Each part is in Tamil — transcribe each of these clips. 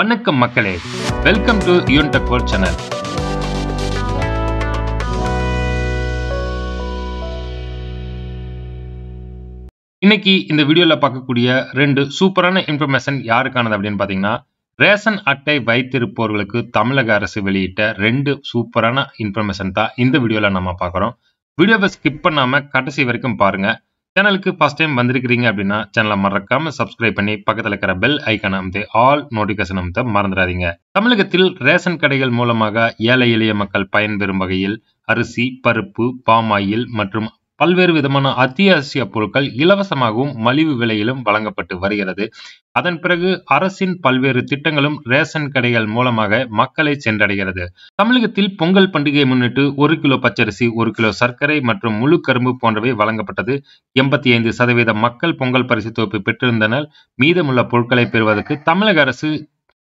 வணக்கம் மக்களே, welcome to Yoon tech world channel. இன்னைக்கு இந்த வீடியோல பார்க்கக்கூடிய ரெண்டு சூப்பரான இன்ஃபர்மேஷன் யாருக்கானது அப்படின்னு பாத்தீங்கன்னா, ரேஷன் அட்டை வைத்திருப்பவர்களுக்கு தமிழக அரசு வெளியிட்ட ரெண்டு சூப்பரான இன்ஃபர்மேஷன் தான் இந்த வீடியோல நம்ம பார்க்குறோம். வீடியோவை ஸ்கிப் பண்ணாம கடைசி வரைக்கும் பாருங்க. சேனலுக்கு ஃபர்ஸ்ட் டைம் வந்திருக்கிறீங்க அப்படின்னா சேனலை மறக்காம சப்ஸ்கிரைப் பண்ணி பக்கத்தில் இருக்கிற பெல் ஐக்கான அமைத்து ஆல் நோட்டிபிகேஷன் அமைத்த மறந்துடாதீங்க. தமிழகத்தில் ரேஷன் கடைகள் மூலமாக ஏழை எளிய மக்கள் பயன்பெறும் வகையில் அரிசி, பருப்பு, பாமாயில் மற்றும் பல்வேறு விதமான அத்தியாவசிய பொருட்கள் இலவசமாகவும் மலிவு விலையிலும் வழங்கப்பட்டு வருகிறது. அதன் பிறகு அரசின் பல்வேறு திட்டங்களும் ரேஷன் கடைகள் மூலமாக மக்களை சென்றடைகிறது. தமிழகத்தில் பொங்கல் பண்டிகையை முன்னிட்டு 1 கிலோ பச்சரிசி, 1 கிலோ சர்க்கரை மற்றும் முழு கரும்பு போன்றவை வழங்கப்பட்டது. 85% மக்கள் பொங்கல் பரிசு தொகுப்பு பெற்றிருந்தனர். மீதமுள்ள பொருட்களை பெறுவதற்கு தமிழக அரசு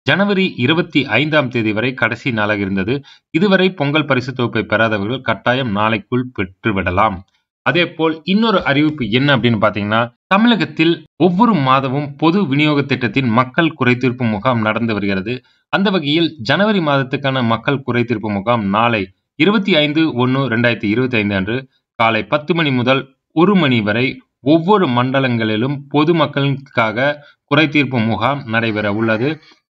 ஜனவரி 25ஆம் தேதி வரை கடைசி நாளாக இருந்தது. இதுவரை பொங்கல் பரிசு தொகுப்பை பெறாதவர்கள் கட்டாயம் நாளைக்குள் பெற்றுவிடலாம். அதே போல் இன்னொரு அறிவிப்பு என்ன அப்படின்னு பாத்தீங்கன்னா, தமிழகத்தில் ஒவ்வொரு மாதமும் பொது விநியோக திட்டத்தின் மக்கள் குறைதீர்ப்பு முகாம் நடந்து வருகிறது. அந்த வகையில் ஜனவரி மாதத்துக்கான மக்கள் குறைதீர்ப்பு முகாம் நாளை 25/1/2025 அன்று காலை 10 மணி முதல் 1 மணி வரை ஒவ்வொரு மண்டலங்களிலும் பொதுமக்களுக்காக குறைதீர்ப்பு முகாம் நடைபெற உள்ளது.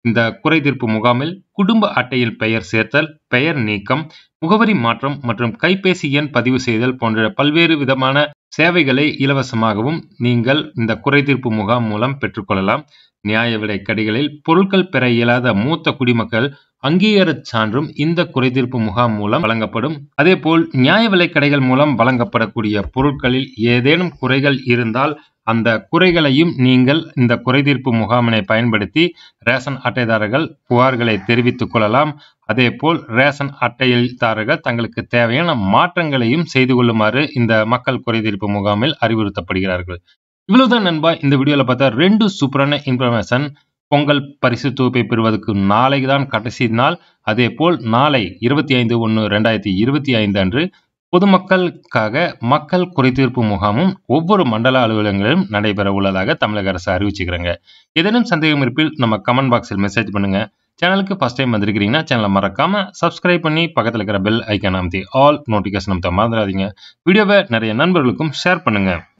இந்த குறைதீர்ப்பு முகாமில் குடும்ப அட்டையில் பெயர் சேர்த்தல், பெயர் நீக்கம், முகவரி மாற்றம் மற்றும் கைபேசி எண் பதிவு செய்தல் போன்ற பல்வேறு விதமான சேவைகளை இலவசமாகவும் நீங்கள் இந்த குறைதீர்ப்பு முகாம் மூலம் பெற்றுக்கொள்ளலாம். நியாய விலை கடைகளில் பொருட்கள் பெற இயலாத மூத்த குடிமக்கள் அங்கீகார சான்றும் இந்த குறைதீர்ப்பு முகாம் மூலம் வழங்கப்படும். அதே போல் நியாய விலை கடைகள் மூலம் வழங்கப்படக்கூடிய பொருட்களில் ஏதேனும் குறைகள் இருந்தால் அந்த குறைகளையும் நீங்கள் இந்த குறைதீர்ப்பு முகாமினை பயன்படுத்தி ரேஷன் அட்டைதாரர்கள் புகார்களை தெரிவித்துக் கொள்ளலாம். அதே போல் ரேஷன் அட்டைதாரர்கள் தங்களுக்கு தேவையான மாற்றங்களையும் செய்து கொள்ளுமாறு இந்த மக்கள் குறைதீர்ப்பு முகாமில் அறிவுறுத்தப்படுகிறார்கள். இவ்வளவுதான் நண்பா, இந்த வீடியோல பார்த்தா ரெண்டு சூப்பரான இன்ஃபர்மேஷன். பொங்கல் பரிசு தொகுப்பை பெறுவதற்கு நாளைக்கு தான் கடைசி நாள். அதே போல் நாளை 25/1/2025 அன்று பொதுமக்களுக்காக மக்கள் குறைதீர்ப்பு முகாமும் ஒவ்வொரு மண்டல அலுவலகங்களிலும் நடைபெற உள்ளதாக தமிழக அரசு அறிவிச்சுக்கிறாங்க. ஏதேனும் சந்தேகம் இருப்பில் நம்ம கமெண்ட் பாக்ஸில் மெசேஜ் பண்ணுங்க. சேனலுக்கு ஃபர்ஸ்ட் டைம் வந்திருக்கிறீங்கன்னா சேனலை மறக்காம சப்ஸ்கிரைப் பண்ணி பக்கத்தில் இருக்கிற பெல் ஐக்கான அமைத்தி ஆல் நோட்டிபிகேஷன் அமைத்த மறந்துடாதீங்க. வீடியோவை நிறைய நண்பர்களுக்கும் ஷேர் பண்ணுங்க.